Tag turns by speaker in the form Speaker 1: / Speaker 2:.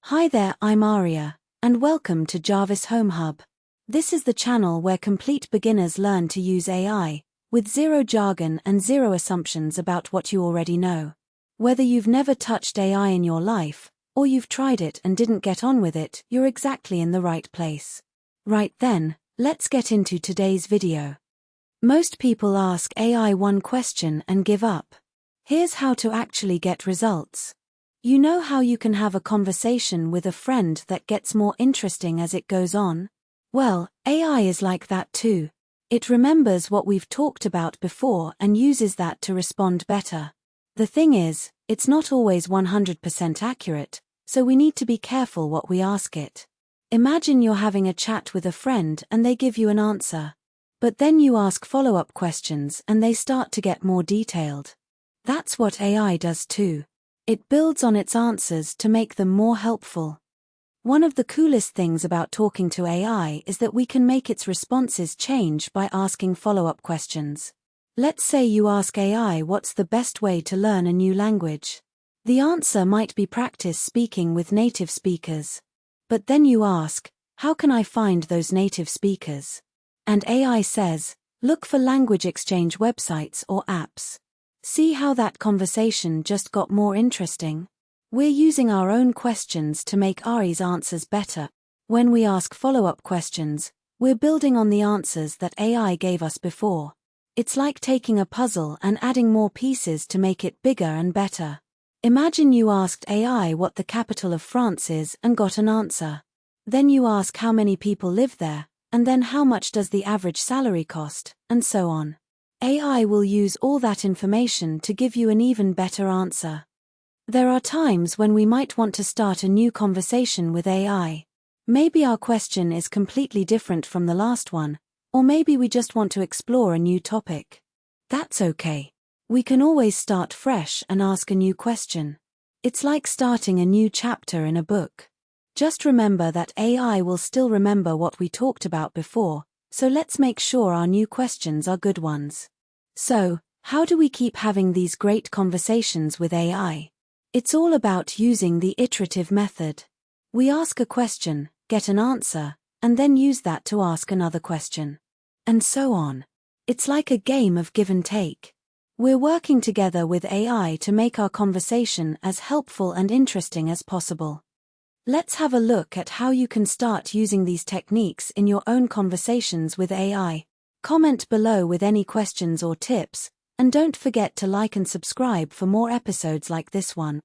Speaker 1: Hi there, I'm ARIA, and welcome to Jarvis Home Hub. This is the channel where complete beginners learn to use AI, with zero jargon and zero assumptions about what you already know. Whether you've never touched AI in your life, or you've tried it and didn't get on with it, you're exactly in the right place. Right then, let's get into today's video. Most people ask AI one question and give up. Here's how to actually get results. You know how you can have a conversation with a friend that gets more interesting as it goes on? Well, AI is like that too. It remembers what we've talked about before and uses that to respond better. The thing is, it's not always 100% accurate, so we need to be careful what we ask it. Imagine you're having a chat with a friend and they give you an answer. But then you ask follow-up questions and they start to get more detailed. That's what AI does too. It builds on its answers to make them more helpful. One of the coolest things about talking to AI is that we can make its responses change by asking follow-up questions. Let's say you ask AI what's the best way to learn a new language. The answer might be practice speaking with native speakers. But then you ask, how can I find those native speakers? And AI says, look for language exchange websites or apps. See how that conversation just got more interesting? We're using our own questions to make ARIA's answers better. When we ask follow-up questions, we're building on the answers that AI gave us before. It's like taking a puzzle and adding more pieces to make it bigger and better. Imagine you asked AI what the capital of France is and got an answer. Then you ask how many people live there, and then how much does the average salary cost, and so on. AI will use all that information to give you an even better answer. There are times when we might want to start a new conversation with AI. Maybe our question is completely different from the last one, or maybe we just want to explore a new topic. That's okay. We can always start fresh and ask a new question. It's like starting a new chapter in a book. Just remember that AI will still remember what we talked about before, so let's make sure our new questions are good ones. So, how do we keep having these great conversations with AI? It's all about using the iterative method. We ask a question, get an answer, and then use that to ask another question. And so on. It's like a game of give and take. We're working together with AI to make our conversation as helpful and interesting as possible. Let's have a look at how you can start using these techniques in your own conversations with AI. Comment below with any questions or tips, and don't forget to like and subscribe for more episodes like this one.